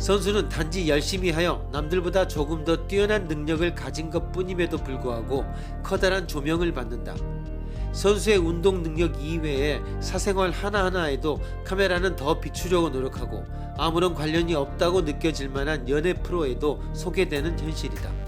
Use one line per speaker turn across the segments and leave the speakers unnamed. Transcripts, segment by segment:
선수는 단지 열심히 하여 남들보다 조금 더 뛰어난 능력을 가진 것 뿐임에도 불구하고 커다란 조명을 받는다. 선수의 운동 능력 이외에 사생활 하나하나에도 카메라는 더 비추려고 노력하고 아무런 관련이 없다고 느껴질 만한 연예 프로에도 소개되는 현실이다.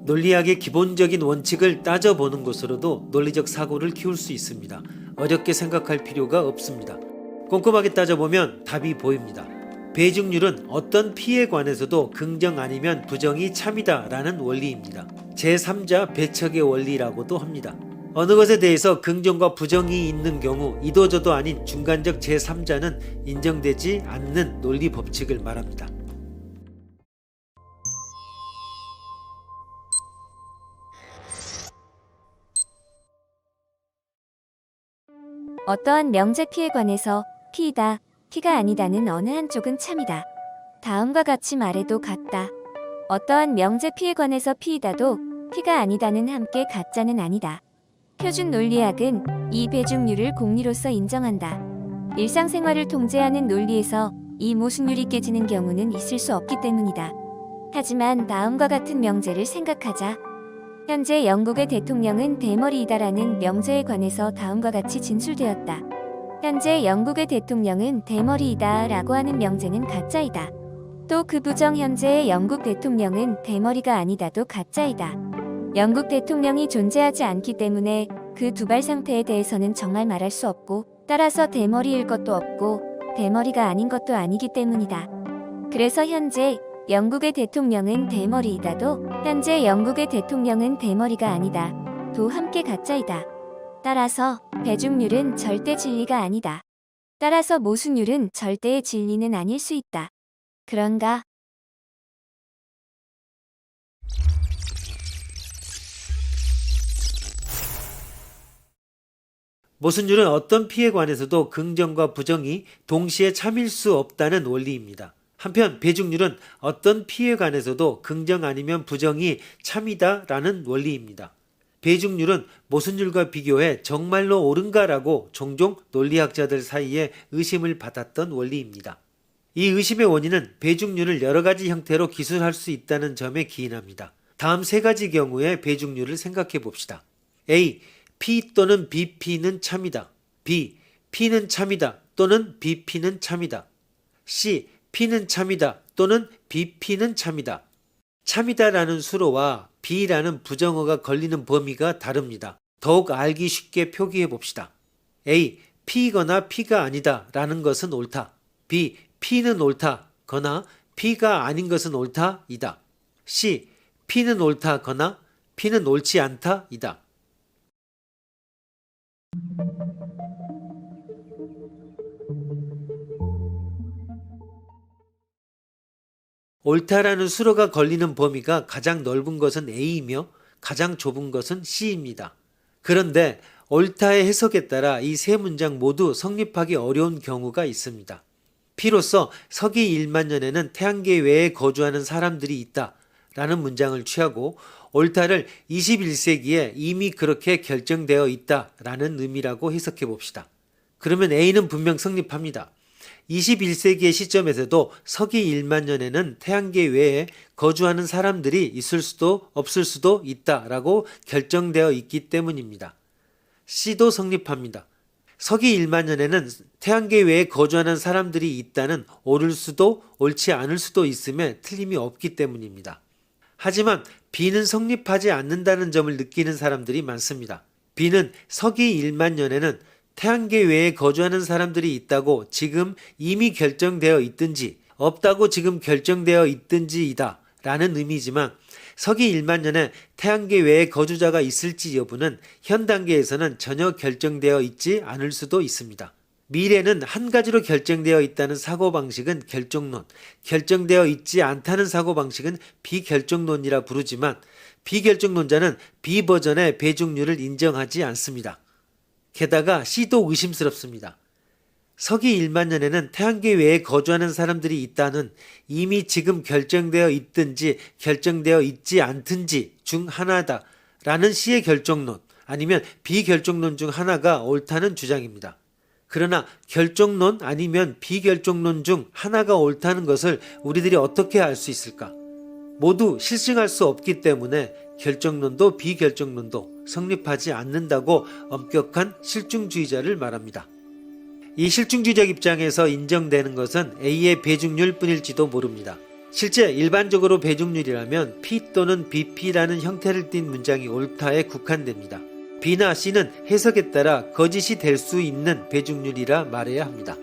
논리학의 기본적인 원칙을 따져보는 것으로도 논리적 사고를 키울 수 있습니다. 어렵게 생각할 필요가 없습니다. 꼼꼼하게 따져보면 답이 보입니다. 배중률은 어떤 피에 관해서도 긍정 아니면 부정이 참이다 라는 원리입니다. 제3자 배척의 원리라고도 합니다. 어느 것에 대해서 긍정과 부정이 있는 경우 이도저도 아닌 중간적 제3자는 인정되지 않는 논리 법칙을 말합니다.
어떠한 명제 P에 관해서 P이다, P가 아니다는 어느 한쪽은 참이다. 다음과 같이 말해도 같다. 어떠한 명제 P에 관해서 P이다도 P가 아니다는 함께 가짜는 아니다. 표준 논리학은 이 배중률을 공리로서 인정한다. 일상생활을 통제하는 논리에서 이 모순율이 깨지는 경우는 있을 수 없기 때문이다. 하지만 다음과 같은 명제를 생각하자. 현재 영국의 대통령은 대머리이다라는 명제에 관해서 다음과 같이 진술되었다. 현재 영국의 대통령은 대머리이다 라고 하는 명제는 가짜이다. 또 그 부정 현재의 영국 대통령은 대머리가 아니다도 가짜이다. 영국 대통령이 존재하지 않기 때문에 그 두발 상태에 대해서는 정말 말할 수 없고 따라서 대머리일 것도 없고 대머리가 아닌 것도 아니기 때문이다. 그래서 현재 영국의 대통령은 대머리이다도 현재 영국의 대통령은 대머리가 아니다. 도 함께 가짜이다. 따라서 배중률은 절대 진리가 아니다. 따라서 모순율은 절대의 진리는 아닐 수 있다. 그런가?
모순율은 어떤 P에 관해서도 긍정과 부정이 동시에 참일 수 없다는 원리입니다. 한편 배중률은 어떤 P에 관해서도 긍정 아니면 부정이 참이다 라는 원리입니다. 배중률은 모순율과 비교해 정말로 옳은가라고 종종 논리학자들 사이에 의심을 받았던 원리입니다. 이 의심의 원인은 배중률을 여러 가지 형태로 기술할 수 있다는 점에 기인합니다. 다음 세 가지 경우의 배중률을 생각해 봅시다. A. P 또는 BP는 참이다. B. P는 참이다 또는 BP는 참이다. C. P는 참이다 또는 BP는 참이다. 참이다라는 수로와 B라는 부정어가 걸리는 범위가 다릅니다. 더욱 알기 쉽게 표기해 봅시다. A. P거나 P가 아니다 라는 것은 옳다. B. P는 옳다거나 P가 아닌 것은 옳다 이다. C. P는 옳다거나 P는 옳지 않다 이다. 옳다라는 수로가 걸리는 범위가 가장 넓은 것은 A이며 가장 좁은 것은 C입니다. 그런데 옳다의 해석에 따라 이 세 문장 모두 성립하기 어려운 경우가 있습니다. P로서 서기 1만 년에는 태양계 외에 거주하는 사람들이 있다 라는 문장을 취하고 옳다를 21세기에 이미 그렇게 결정되어 있다 라는 의미라고 해석해 봅시다. 그러면 A는 분명 성립합니다. 21세기의 시점에서도 서기 1만 년에는 태양계 외에 거주하는 사람들이 있을 수도 없을 수도 있다라고 결정되어 있기 때문입니다. C도 성립합니다. 서기 1만 년에는 태양계 외에 거주하는 사람들이 있다는 옳을 수도 옳지 않을 수도 있음에 틀림이 없기 때문입니다. 하지만 B는 성립하지 않는다는 점을 느끼는 사람들이 많습니다. B는 서기 1만 년에는 태양계 외에 거주하는 사람들이 있다고 지금 이미 결정되어 있든지 없다고 지금 결정되어 있든지이다 라는 의미지만 서기 1만 년에 태양계 외에 거주자가 있을지 여부는 현 단계에서는 전혀 결정되어 있지 않을 수도 있습니다. 미래는 한 가지로 결정되어 있다는 사고방식은 결정론, 결정되어 있지 않다는 사고방식은 비결정론이라 부르지만 비결정론자는 B버전의 배중률을 인정하지 않습니다. 게다가 C도 의심스럽습니다. 서기 1만 년에는 태양계 외에 거주하는 사람들이 있다는 이미 지금 결정되어 있든지 결정되어 있지 않든지 중 하나다 라는 C의 결정론 아니면 비결정론 중 하나가 옳다는 주장입니다. 그러나 결정론 아니면 비결정론 중 하나가 옳다는 것을 우리들이 어떻게 알 수 있을까? 모두 실증할 수 없기 때문에 결정론도 비결정론도 성립하지 않는다고 엄격한 실증주의자를 말합니다. 이 실증주의적 입장에서 인정되는 것은 A의 배중률 뿐일지도 모릅니다. 실제 일반적으로 배중률이라면 P 또는 BP라는 형태를 띤 문장이 옳다에 국한됩니다. B나 C는 해석에 따라 거짓이 될 수 있는 배중률이라 말해야 합니다.